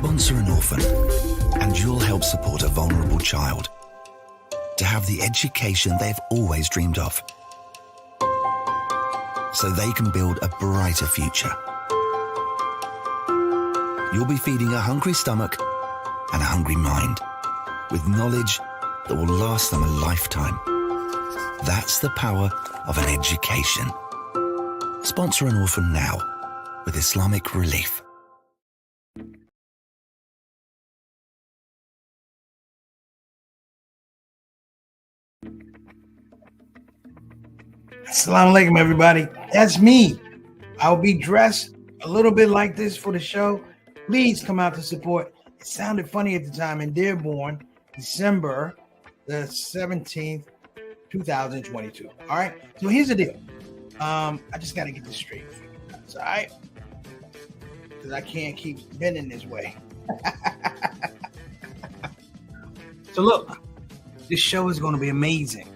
Sponsor an orphan, and you'll help support a vulnerable child to have the education they've always dreamed of, so they can build a brighter future. You'll be feeding a hungry stomach and a hungry mind with knowledge that will last them a lifetime. That's the power of an education. Sponsor an orphan now with Islamic Relief. Assalamu alaikum, everybody. That's me. I'll be dressed a little bit like this for the show. Please come out to support. It sounded funny at the time in Dearborn, December the 17th, 2022. All right. So here's the deal. I just got to get this straight. It's all right. Because I can't keep bending this way. So look, this show is going to be amazing.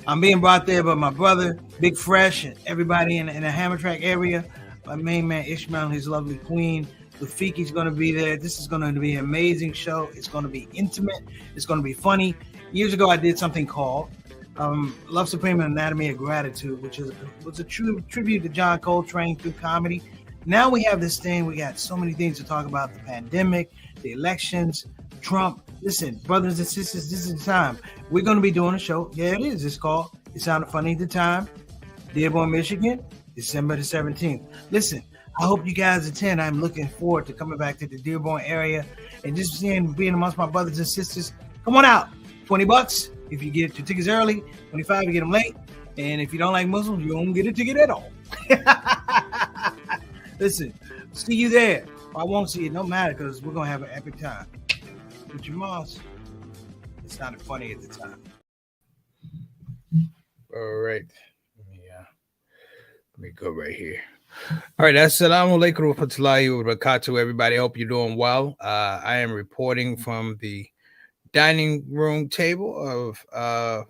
I'm being brought there by my brother, Big Fresh, and everybody in the Hammer Track area. My main man, Ishmael, and his lovely queen. Rafiki's going to be there. This is going to be an amazing show. It's going to be intimate. It's going to be funny. Years ago, I did something called Love Supreme and Anatomy of Gratitude, which was a true tribute to John Coltrane through comedy. Now we have this thing. We got so many things to talk about: the pandemic, the elections, Trump. Listen, brothers and sisters, this is the time. We're going to be doing a show. Yeah, it is. It's called It Sounded Funny at the Time. Dearborn, Michigan, December the 17th. Listen, I hope you guys attend. I'm looking forward to coming back to the Dearborn area and just being amongst my brothers and sisters. Come on out. $20 if you get your tickets early. 25 if you get them late. And if you don't like Muslims, you don't get a ticket at all. Listen, see you there. I won't see you. No matter, because we're going to have an epic time. With your moms. It sounded funny at the time. All right. Let me go right here. All right. Assalamu alaikum wa rahmatullahi wa barakatuh, everybody. I hope you're doing well. I am reporting from the dining room table of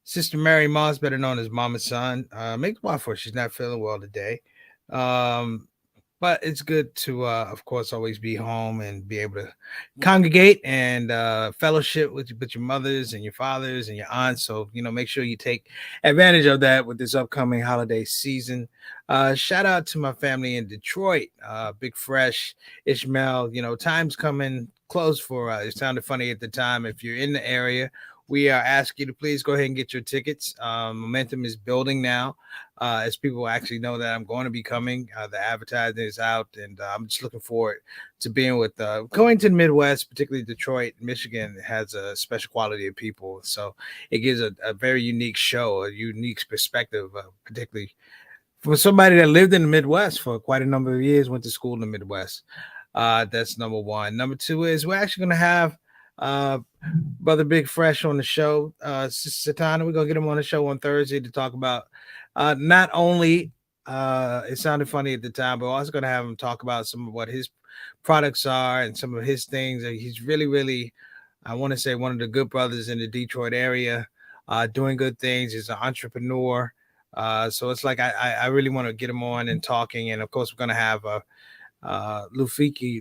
Sister Mary Moss, better known as Mama Son. Make a while for her. She's not feeling well today. But it's good to, of course, always be home and be able to congregate and fellowship with your mothers and your fathers and your aunts. So, make sure you take advantage of that with this upcoming holiday season. Shout out to my family in Detroit, Big Fresh, Ishmael. Time's coming close for It Sounded Funny at the Time. If you're in the area, we ask you to please go ahead and get your tickets. Momentum is building now as people actually know that I'm going to be coming. The advertising is out, and I'm just looking forward to being with going to the Midwest, particularly Detroit, Michigan has a special quality of people. So it gives a very unique show, a unique perspective, particularly for somebody that lived in the Midwest for quite a number of years, went to school in the Midwest. That's number one. Number two is we're actually going to have Brother Big Fresh on the show. Satana, we're gonna get him on the show on Thursday to talk about not only It Sounded Funny at the Time, but also gonna have him talk about some of what his products are and some of his things. He's really, I want to say, one of the good brothers in the Detroit area, doing good things. He's an entrepreneur. So it's like I really want to get him on and talking. And of course, we're gonna have Lufiki,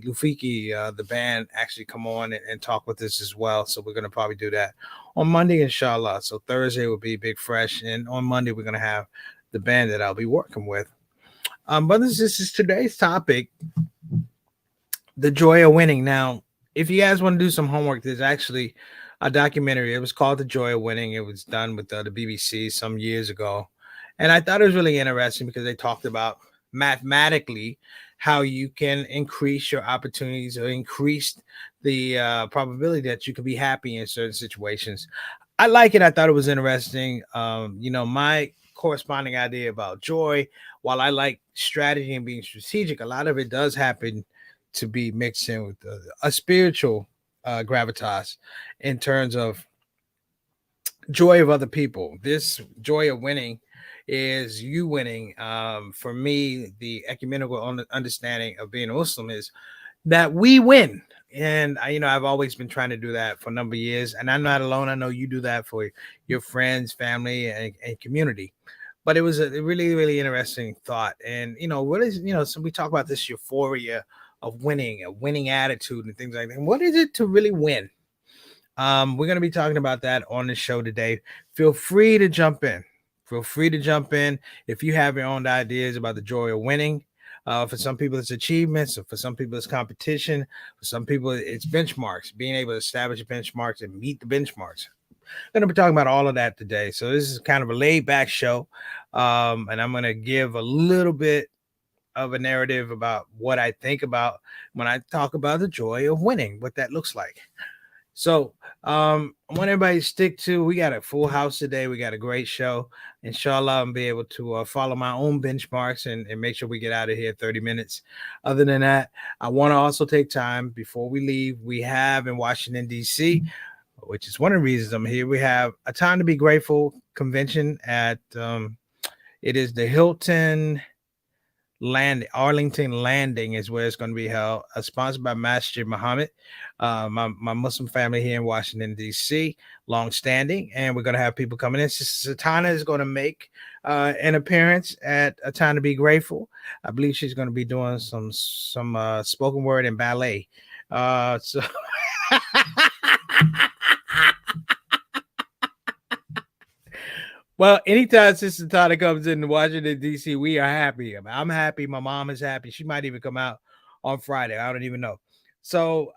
the band, actually come on and talk with us as well. So we're going to probably do that on Monday, inshallah. So Thursday will be Big Fresh, and on Monday we're going to have the band that I'll be working with. Brothers, this is today's topic, the joy of winning. Now, if you guys want to do some homework, there's actually a documentary. It was called The Joy of Winning. It was done with the BBC some years ago, and I thought it was really interesting because they talked about mathematically how you can increase your opportunities or increase the probability that you can be happy in certain situations. I like it. I thought it was interesting. My corresponding idea about joy, while I like strategy and being strategic, a lot of it does happen to be mixed in with a spiritual gravitas in terms of joy of other people. This joy of winning is you winning. For me, the ecumenical understanding of being a Muslim is that we win. And I've always been trying to do that for a number of years, and I'm not alone. I know you do that for your friends, family, and community. But it was a really, really interesting thought. And what is so we talk about this euphoria of winning, a winning attitude, and things like that. What is it to really win? We're going to be talking about that on the show today. Feel free to jump in. Feel free to jump in if you have your own ideas about the joy of winning. For some people, it's achievements. For some people, it's competition. For some people, it's benchmarks, being able to establish benchmarks and meet the benchmarks. I'm going to be talking about all of that today. So this is kind of a laid back show. And I'm going to give a little bit of a narrative about what I think about when I talk about the joy of winning, what that looks like. So I want everybody to stick to, we got a full house today. We got a great show. Inshallah, I'll be able to follow my own benchmarks and make sure we get out of here 30 minutes. Other than that, I want to also take time before we leave. We have in Washington, D.C., which is one of the reasons I'm here, we have a Time to Be Grateful convention at, it is the Hilton Arlington Landing is where it's going to be held, sponsored by Masjid Muhammad, my Muslim family here in Washington, D.C., long-standing, and we're going to have people coming in. Sister Satana is going to make an appearance at A Time to Be Grateful. I believe she's going to be doing some spoken word and ballet. So well, anytime Sister Tana comes in Washington, D.C., we are happy. I'm happy. My mom is happy. She might even come out on Friday. I don't even know. So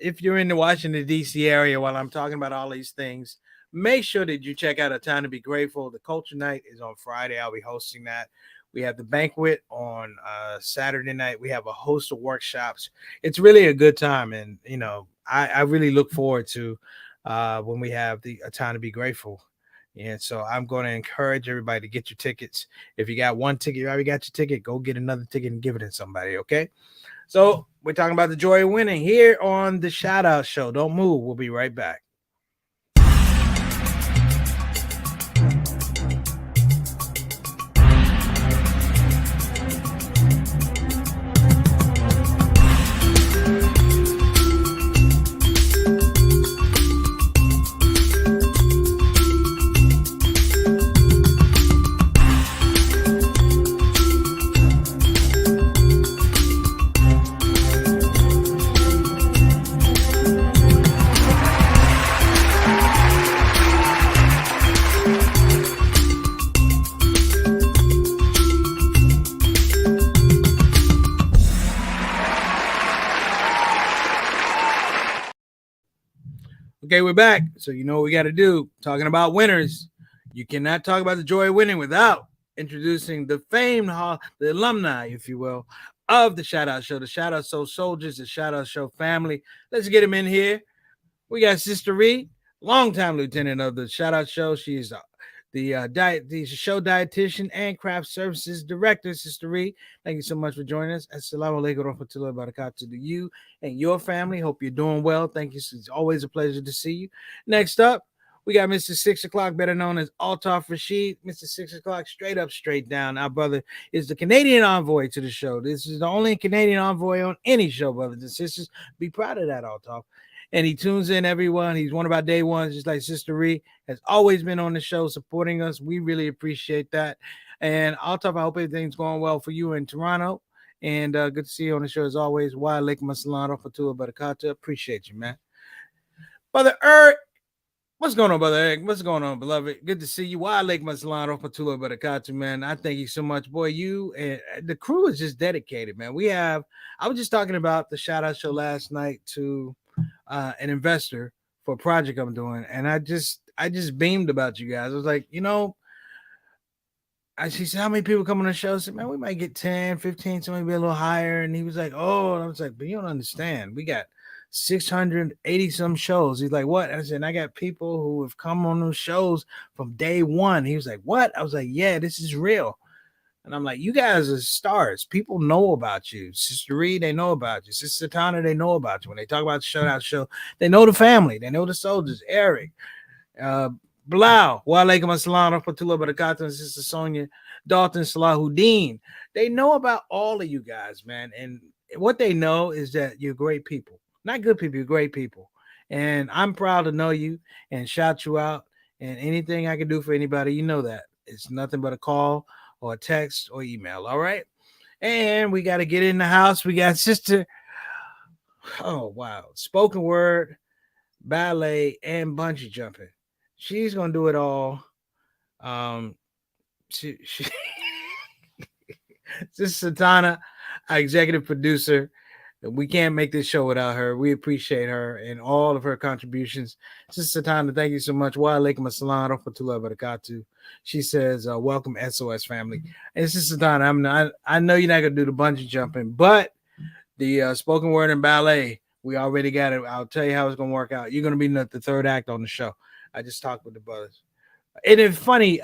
if you're in the Washington, D.C. area while I'm talking about all these things, make sure that you check out A Time to Be Grateful. The Culture Night is on Friday. I'll be hosting that. We have the banquet on Saturday night. We have a host of workshops. It's really a good time. And, you know, I really look forward to when we have the A Time to Be Grateful. And so I'm going to encourage everybody to get your tickets. If you got one ticket, you already got your ticket, go get another ticket and give it to somebody, okay? So we're talking about the joy of winning here on the Shout Out Show. Don't move. We'll be right back. Okay, we're back. So you know what we got to do. Talking about winners. You cannot talk about the joy of winning without introducing the famed, the alumni, if you will, of the Shout Out Show, the Shout Out Show soldiers, the Shout Out Show family. Let's get them in here. We got Sister Reed, longtime lieutenant of the Shout Out Show. She's the show dietitian and craft services director. Sister Reed, thank you so much for joining us. Assalamu alaikum wa rahmatullahi wa barakatuh to you and your family. Hope you're doing well. Thank you. It's always a pleasure to see you. Next up, we got Mr. 6 o'clock, better known as Altaf Rashid. Mr. 6 o'clock, straight up, straight down. Our brother is the Canadian envoy to the show. This is the only Canadian envoy on any show, brothers and sisters. Be proud of that, Altaf. And he tunes in everyone. He's one of our day ones, just like Sister Ree has always been on the show supporting us. We really appreciate that. And Altaf, I hope everything's going well for you in Toronto. And good to see you on the show as always. Wa alaikum assalam rahmatullahi wa barakatuh. Appreciate you, man. Brother Eric, what's going on, Brother Eric? What's going on, beloved? Good to see you. Wa alaikum assalam rahmatullahi wa barakatuh, man. I thank you so much, boy. You and the crew is just dedicated, man. I was just talking about the Shout Out Show last night to an investor for a project I'm doing, and I just beamed about you guys. I was like, you know, she said, how many people come on the show? I said, man, we might get 10, 15, so maybe a little higher. And he was like, oh, and I was like, but you don't understand. We got 680 some shows. He's like, what? I said, I got people who have come on those shows from day one. He was like, what? I was like, yeah, this is real. And I'm like, you guys are stars. People know about you. Sister Reed, they know about you. Sister Tana, they know about you. When they talk about the Shout Out Show, they know the family. They know the soldiers. Eric, Blau, wa alaikum assalam rahmatullahi wa barakatuh, and Sister Sonia, Dalton Salahuddin. They know about all of you guys, man. And what they know is that you're great people. Not good people, you're great people. And I'm proud to know you and shout you out. And anything I can do for anybody, you know that. It's nothing but a call or a text or email. All right. And we got to get in the house. We got Sister Oh wow, spoken word, ballet, and bungee jumping. She's gonna do it all. She this is Satana, our executive producer. We can't make this show without her. We appreciate her and all of her contributions. Sister Satana, thank you so much. Wa alaikum assalam rahmatullahi wa barakatuh. She says, welcome SOS family. And Sister Satana, I know you're not gonna do the bungee jumping, but the spoken word and ballet, we already got it. I'll tell you how it's gonna work out. You're gonna be the third act on the show. I just talked with the brothers. And it's funny,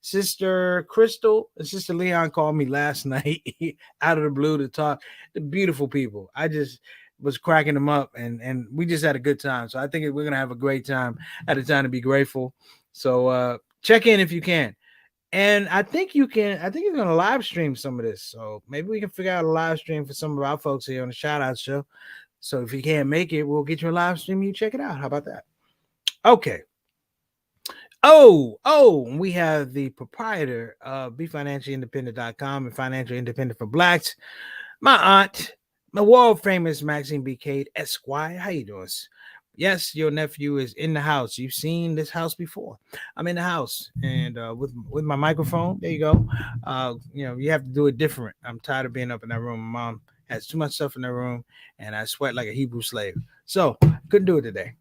Sister Crystal and Sister Leon called me last night out of the blue to talk. The beautiful people. I just was cracking them up, and we just had a good time. So I think we're gonna have a great time. At a time to be grateful. So check in if you can. And I think you can. I think you're gonna live stream some of this. So maybe we can figure out a live stream for some of our folks here on the Shout Out Show. So if you can't make it, we'll get you a live stream. You check it out. How about that? Okay. We have the proprietor of BeFinanciallyIndependent.com and Financial Independent for Blacks, my aunt, my world famous Maxine B. Cade Esquire. How you doing? Yes, your nephew is in the house. You've seen this house before. I'm in the house, and with my microphone. There you go. You have to do it different. I'm tired of being up in that room. My mom has too much stuff in that room, and I sweat like a Hebrew slave. So couldn't do it today.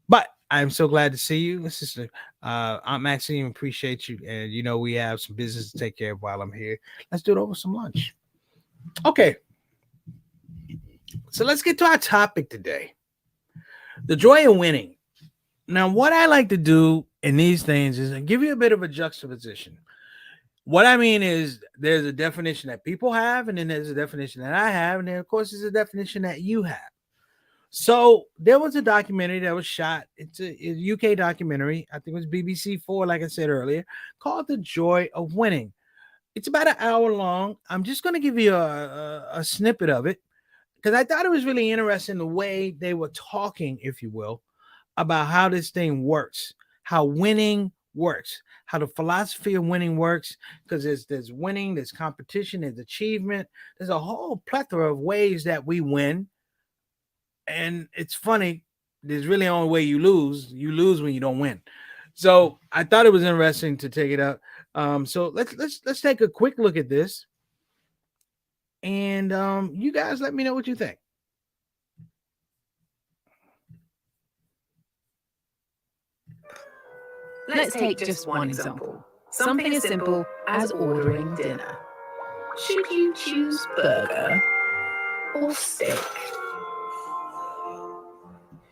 But I'm so glad to see you, Sister Aunt Maxine. Appreciate you, and we have some business to take care of while I'm here. Let's do it over some lunch. Okay, so let's get to our topic today: the joy of winning. Now, what I like to do in these things is give you a bit of a juxtaposition. What I mean is, there's a definition that people have, and then there's a definition that I have, and then of course there's a definition that you have. So there was a documentary that was shot. It's a UK documentary. I think it was BBC4, like I said earlier, called The Joy of Winning. It's about an hour long. I'm just going to give you a snippet of it because I thought it was really interesting the way they were talking, if you will, about how this thing works, how winning works, how the philosophy of winning works, because there's winning, there's competition, there's achievement. There's a whole plethora of ways that we win. And it's funny, there's really only way you lose. You lose when you don't win. So I thought it was interesting to take it up. So let's take a quick look at this. And you guys let me know what you think. Let's take just one example. Something as simple as ordering dinner. Should you choose burger or steak?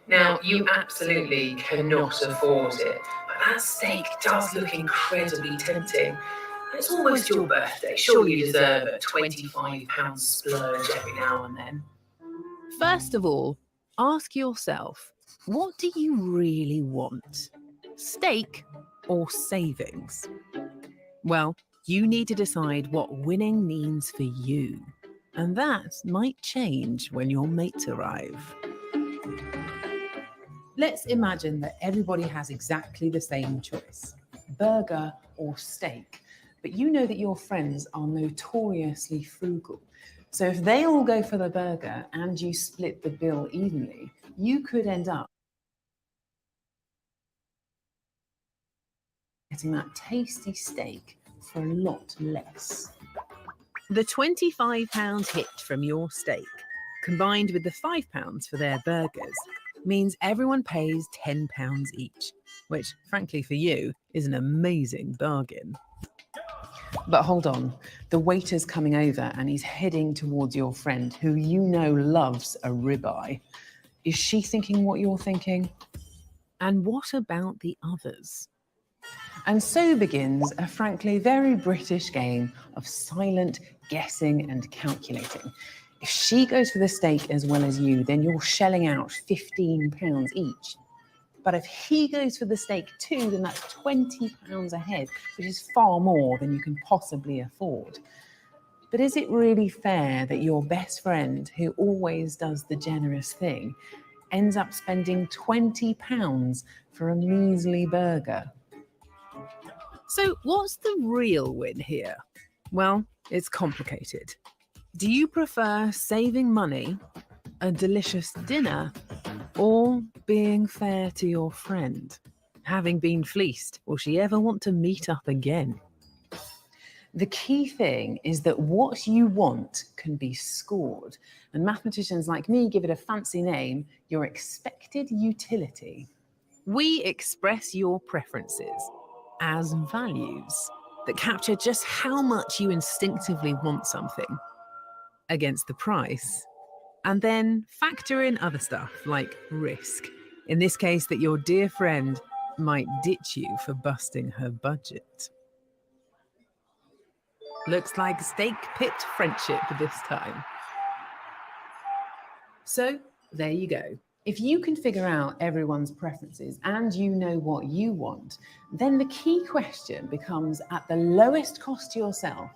Now, you absolutely cannot afford it, but that steak does look incredibly tempting. And it's almost your birthday. Surely you deserve a £25 splurge every now and then. First of all, ask yourself, what do you really want? Steak or savings? Well, you need to decide what winning means for you. And that might change when your mates arrive. Let's imagine that everybody has exactly the same choice, burger or steak. But you know that your friends are notoriously frugal. So if they all go for the burger and you split the bill evenly, you could end up getting that tasty steak for a lot less. The £25 hit from your steak, combined with the £5 for their burgers, means everyone pays £10 each, which, frankly, for you, is an amazing bargain. But hold on, the waiter's coming over and he's heading towards your friend who you know loves a ribeye. Is she thinking what you're thinking? And what about the others? And so begins a frankly very British game of silent guessing and calculating. If she goes for the steak as well as you, then you're shelling out £15 each. But if he goes for the steak too, then that's £20 a head, which is far more than you can possibly afford. But is it really fair that your best friend, who always does the generous thing, ends up spending £20 for a measly burger? So what's the real win here? Well, it's complicated. Do you prefer saving money a delicious dinner, or being fair to your friend? Having been fleeced, will she ever want to meet up again? The key thing is that what you want can be scored, and mathematicians like me give it a fancy name: your expected utility. We express your preferences as values that capture just how much you instinctively want something against the price, and then factor in other stuff like risk. In this case, that your dear friend might ditch you for busting her budget. Looks like stake-pipped friendship this time. So there you go. If you can figure out everyone's preferences and you know what you want, then the key question becomes, at the lowest cost to yourself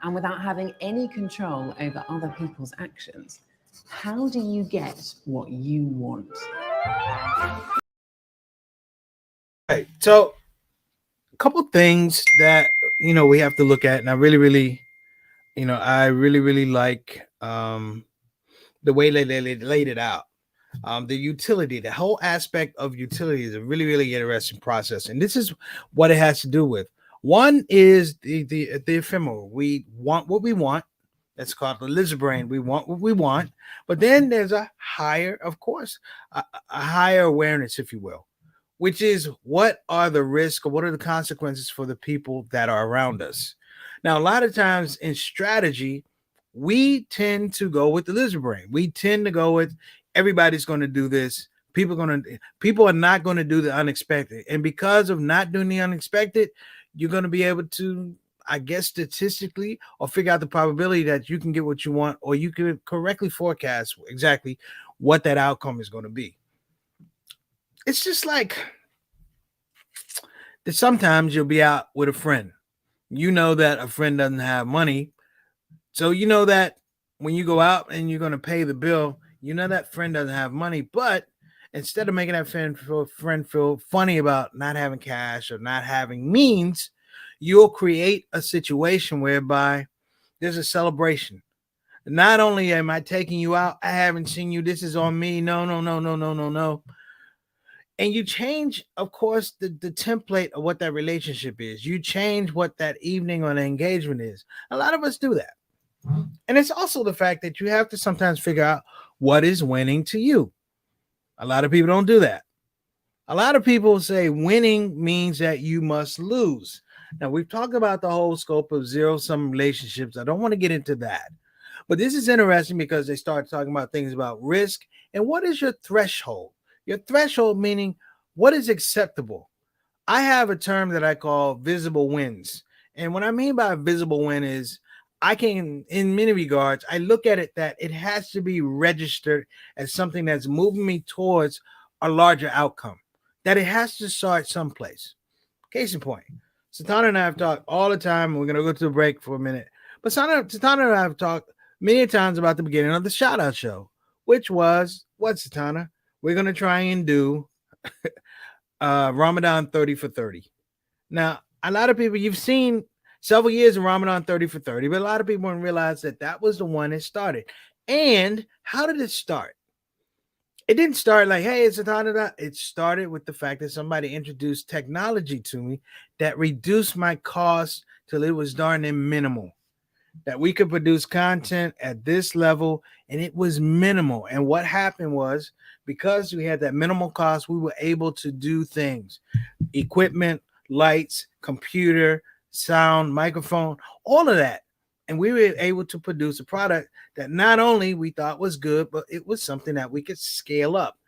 and without having any control over other people's actions, how do you get what you want? Right. So a couple things that we have to look at, and I really like the way they laid it out. The utility, the whole aspect of utility is a really interesting process, and this is what it has to do with. One is the ephemeral. We want what we want. That's called the lizard brain. We want what we want, but then there's a higher, of course, a higher awareness, if you will, which is what are the risks or what are the consequences for the people that are around us. Now, a lot of times in strategy, we tend to go with the lizard brain. We tend to go with everybody's going to do this. People are not going to do the unexpected. And because of not doing the unexpected, you're going to be able to, I guess, statistically or figure out the probability that you can get what you want, or you can correctly forecast exactly what that outcome is going to be. It's just like that sometimes you'll be out with a friend. You know that a friend doesn't have money. So you know that when you go out and you're going to pay the bill, you know that friend doesn't have money. But instead of making that friend feel funny about not having cash or not having means, you'll create a situation whereby there's a celebration. Not only am I taking you out, I haven't seen you. This is on me. No. And you change, of course, the template of what that relationship is. You change what that evening or the engagement is. A lot of us do that. And it's also the fact that you have to sometimes figure out what is winning to you. A lot of people don't do that. A lot of people say winning means that you must lose. Now, we've talked about the whole scope of zero-sum relationships. I don't want to get into that. But this is interesting because they start talking about things about risk and what is your threshold? Your threshold meaning what is acceptable. I have a term that I call visible wins. And what I mean by visible win is I can, in many regards, I look at it that it has to be registered as something that's moving me towards a larger outcome, that it has to start someplace. Case in point, Satana and I have talked all the time. We're going to go to the break for a minute. But Satana and I have talked many times about the beginning of the ShOUT show, which was, what, Satana? We're going to try and do Ramadan 30 for 30. Now, a lot of people, you've seen several years of Ramadan 30 for 30, but a lot of people don't realize that that was the one that started. And how did it start? It didn't start like, hey, it's a Satana. It started with the fact that somebody introduced technology to me that reduced my cost till it was darn near minimal. That we could produce content at this level, and it was minimal. And what happened was, because we had that minimal cost, we were able to do things. Equipment, lights, computer, sound, microphone, all of that. And we were able to produce a product that not only we thought was good, but it was something that we could scale up.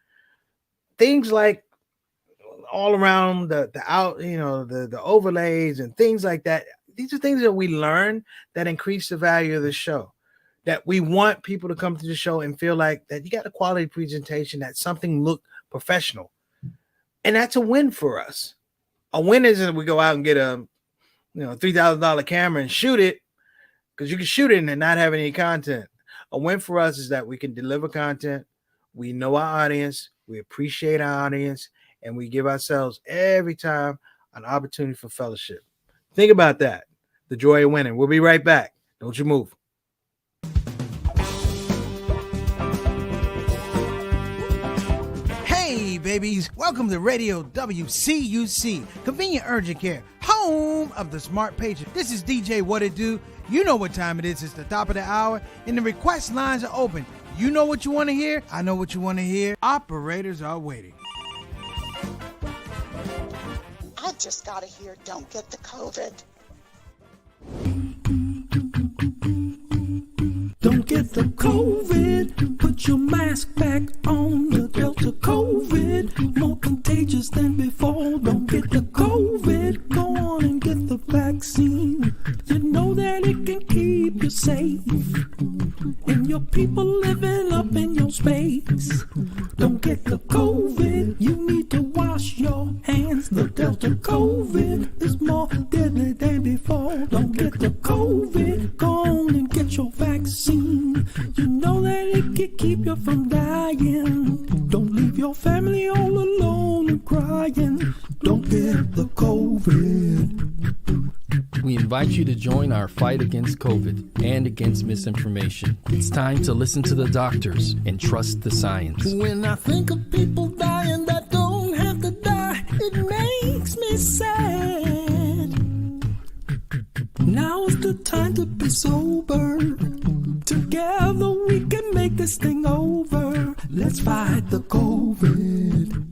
Things like all around the overlays and things like that. These are things that we learn that increase the value of the show. That we want people to come to the show and feel like that you got a quality presentation, that something looked professional. And that's a win for us. A win isn't we go out and get a $3,000 camera and shoot it, because you can shoot it and not have any content. A win for us is that we can deliver content. We know our audience. We appreciate our audience. And we give ourselves every time an opportunity for fellowship. Think about that. The joy of winning. We'll be right back. Don't you move. babies. Welcome to Radio WCUC, Convenient Urgent Care, home of the smart patient. This is DJ What It Do. You know what time it is. It's the top of the hour, and the request lines are open. You know what you want to hear. I know what you want to hear. Operators are waiting. I just got to hear Don't Get the COVID. Don't get the COVID. Put your mask back on. The Delta COVID, more contagious than before. Don't get the COVID. Go on and get the vaccine. You know that it can keep you safe, and your people living up in your space. Don't get the COVID. You need to wash your hands. The Delta COVID is more deadly than before. Don't get the COVID. Go on and get your vaccine. You know that it can keep you from dying. Don't leave your family all alone and crying. Don't get the COVID. We invite you to join our fight against COVID and against misinformation. It's time to listen to the doctors and trust the science. When I think of people dying that don't have to die, it makes me sad. Now's the time to be sober. Together we can make this thing over. Let's fight the COVID.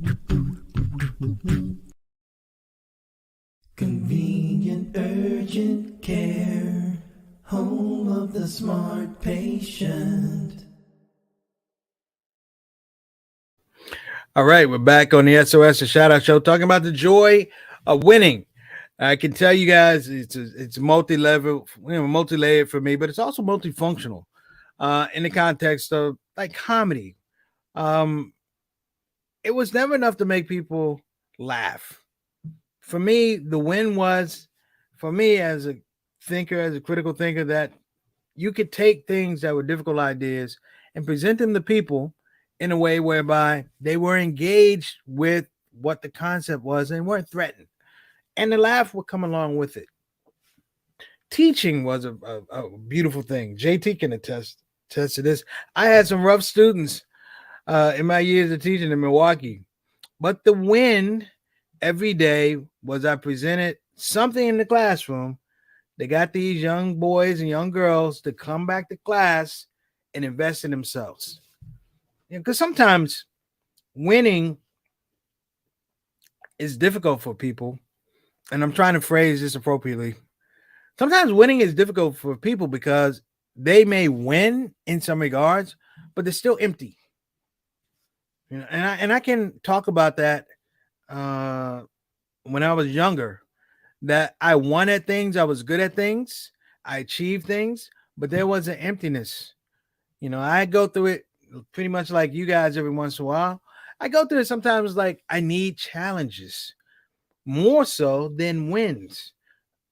Convenient urgent care, home of the smart patient. All right, we're back on the SOS, the Shout Out Show, talking about the joy of winning. I can tell you guys it's multi-level, multi-layered for me, but it's also multifunctional in the context of like comedy. It was never enough to make people laugh. For me, the win was, for me as a thinker, as a critical thinker, that you could take things that were difficult ideas and present them to people in a way whereby they were engaged with what the concept was and weren't threatened. And the laugh would come along with it. Teaching was a beautiful thing. JT can attest to this. I had some rough students in my years of teaching in Milwaukee, but the win every day was I presented something in the classroom that got these young boys and young girls to come back to class and invest in themselves. Because sometimes winning is difficult for people. And I'm trying to phrase this appropriately. Sometimes winning is difficult for people because they may win in some regards, but they're still empty. And I can talk about that when I was younger, that I won at things, I was good at things, I achieved things, but there was an emptiness. I go through it pretty much like you guys every once in a while. I go through it sometimes like I need challenges. More so than wins.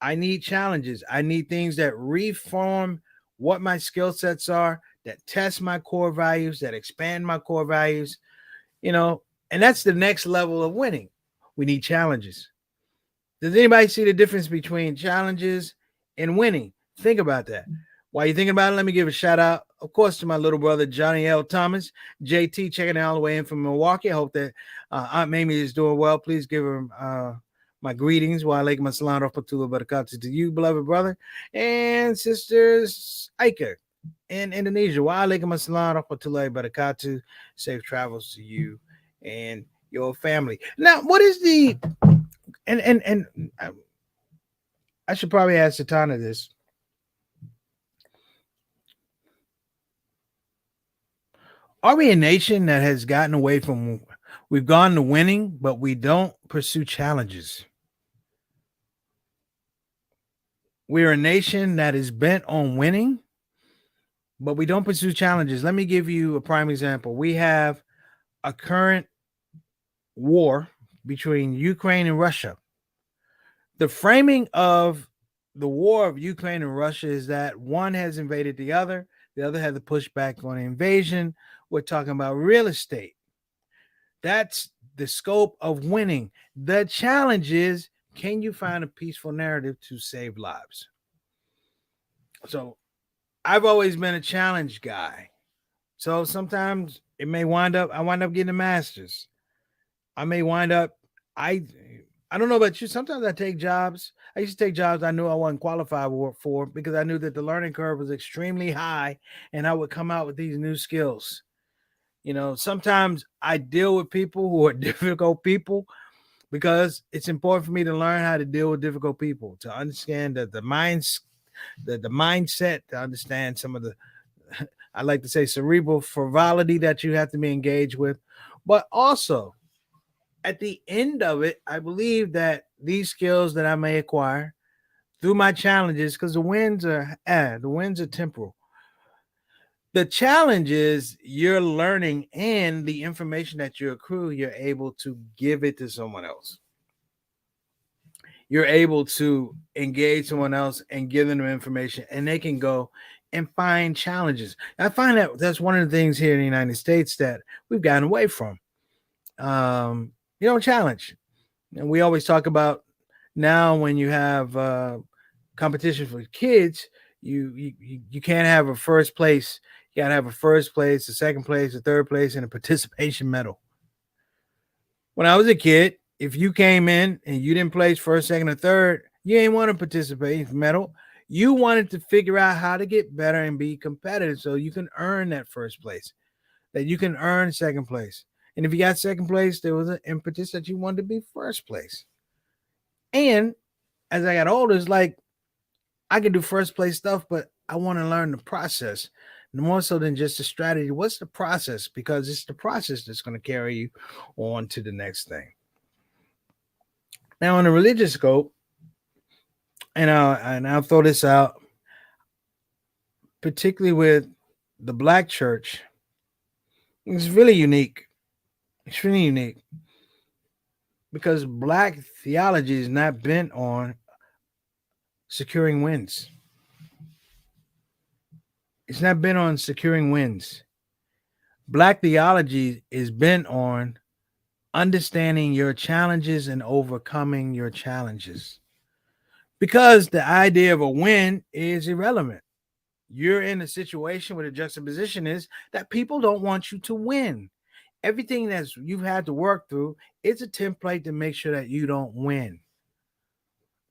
I need challenges. I need things that reform what my skill sets are, that test my core values, that expand my core values, and that's the next level of winning. We need challenges. Does anybody see the difference between challenges and winning? Think about that. While you're thinking about it, let me give a shout out, of course, to my little brother, Johnny L. Thomas, JT, checking out all the way in from Milwaukee. I hope that Aunt Mamie is doing well. Please give her my greetings. Wa alaikum assalam wa rahmatullahi wa barakatuh to you, beloved brother, and sisters Aika in Indonesia. Wa alaikum assalam wa rahmatullahi wa barakatuh. Safe travels to you and your family. Now, what is the and I should probably ask Satana this. Are we a nation that has gotten away from, we've gone to winning, but we don't pursue challenges? We're a nation that is bent on winning, but we don't pursue challenges. Let me give you a prime example. We have a current war between Ukraine and Russia. The framing of the war of Ukraine and Russia is that one has invaded the other had to push back on the invasion. We're talking about real estate. That's the scope of winning. The challenge is, can you find a peaceful narrative to save lives? So I've always been a challenge guy. So sometimes it may I wind up getting a master's. I may wind up, I don't know about you. Sometimes I take jobs. I used to take jobs I knew I wasn't qualified for because I knew that the learning curve was extremely high and I would come out with these new skills. Sometimes I deal with people who are difficult people because it's important for me to learn how to deal with difficult people, to understand that the mindset, to understand some of the, I like to say, cerebral frivolity that you have to be engaged with. But also, at the end of it, I believe that these skills that I may acquire through my challenges, because the wins are temporal. The challenge is you're learning, and the information that you accrue, you're able to give it to someone else. You're able to engage someone else and give them information, and they can go and find challenges. I find that that's one of the things here in the United States that we've gotten away from. Challenge. And we always talk about now when you have competition for kids, you can't have a first place. You gotta have a first place, a second place, a third place, and a participation medal. When I was a kid, if you came in and you didn't place first, second, or third, you ain't want to participate medal. You wanted to figure out how to get better and be competitive so you can earn that first place, that you can earn second place. And if you got second place, there was an impetus that you wanted to be first place. And as I got older, it's like I can do first place stuff, but I want to learn the process more so than just the strategy. What's the process? Because it's the process that's going to carry you on to the next thing. Now, in a religious scope, and I'll throw this out, particularly with the Black church, it's really unique. It's really unique because Black theology is not bent on securing wins. It's not bent on securing wins. Black theology is bent on understanding your challenges and overcoming your challenges. Because the idea of a win is irrelevant. You're in a situation where the juxtaposition is that people don't want you to win. Everything that you've had to work through is a template to make sure that you don't win.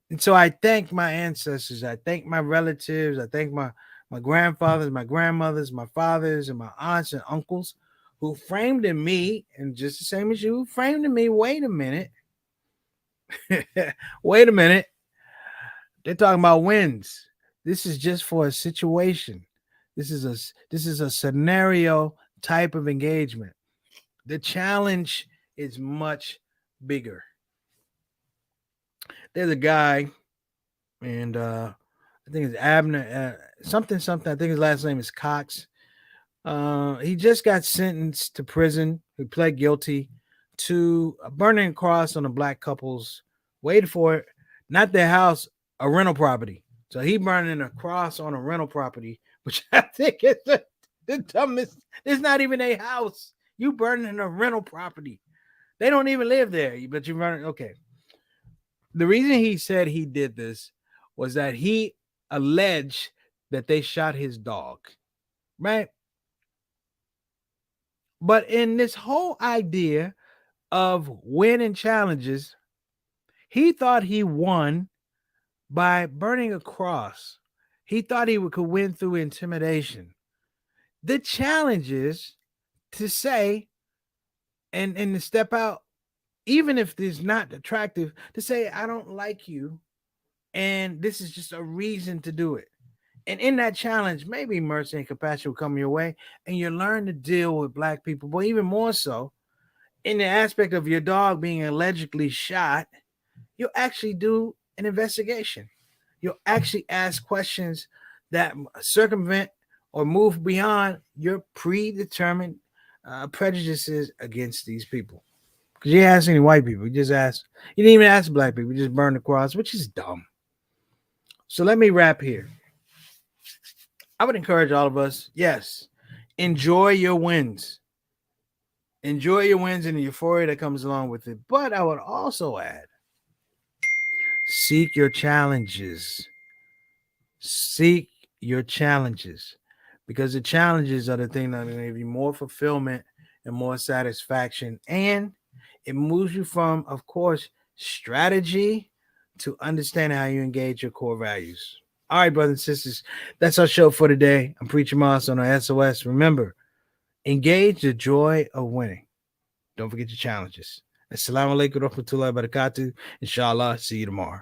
And so I thank my ancestors. I thank my relatives. I thank my grandfathers, my grandmothers, my fathers, and my aunts and uncles who framed in me, and just the same as you, framed in me, wait a minute. Wait a minute. They're talking about wins. This is just for a situation. This is a scenario type of engagement. The challenge is much bigger. There's a guy, and I think it's Abner, something. I think his last name is Cox. He just got sentenced to prison. He pled guilty to burning a cross on a Black couple's, wait for it, not their house, a rental property. So he burning a cross on a rental property, which I think is the dumbest. It's not even a house. You burning a rental property. They don't even live there, but you run it. Okay. The reason he said he did this was that he alleged that they shot his dog, right? But in this whole idea of winning challenges, he thought he won by burning a cross. He thought he could win through intimidation. The challenge is to say and to step out, even if it's not attractive, to say, I don't like you, and this is just a reason to do it. And in that challenge, maybe mercy and compassion will come your way, and you learn to deal with Black people. But even more so, in the aspect of your dog being allegedly shot, you'll actually do an investigation. You'll actually ask questions that circumvent or move beyond your predetermined prejudices against these people. Because you didn't ask any white people. You didn't even ask Black people. You just burned the cross, which is dumb. So let me wrap here. I would encourage all of us, yes, enjoy your wins. Enjoy your wins and the euphoria that comes along with it. But I would also add, seek your challenges. Seek your challenges. Because the challenges are the thing that are going to give you more fulfillment and more satisfaction. And It moves you from, of course, strategy to understanding how you engage your core values. All right, brothers and sisters, that's our show for today. I'm Preacher Moss on our SOS. Remember, engage the joy of winning. Don't forget your challenges. Assalamu alaikum wa rahmatullahi wa barakatuh. Inshallah, see you tomorrow.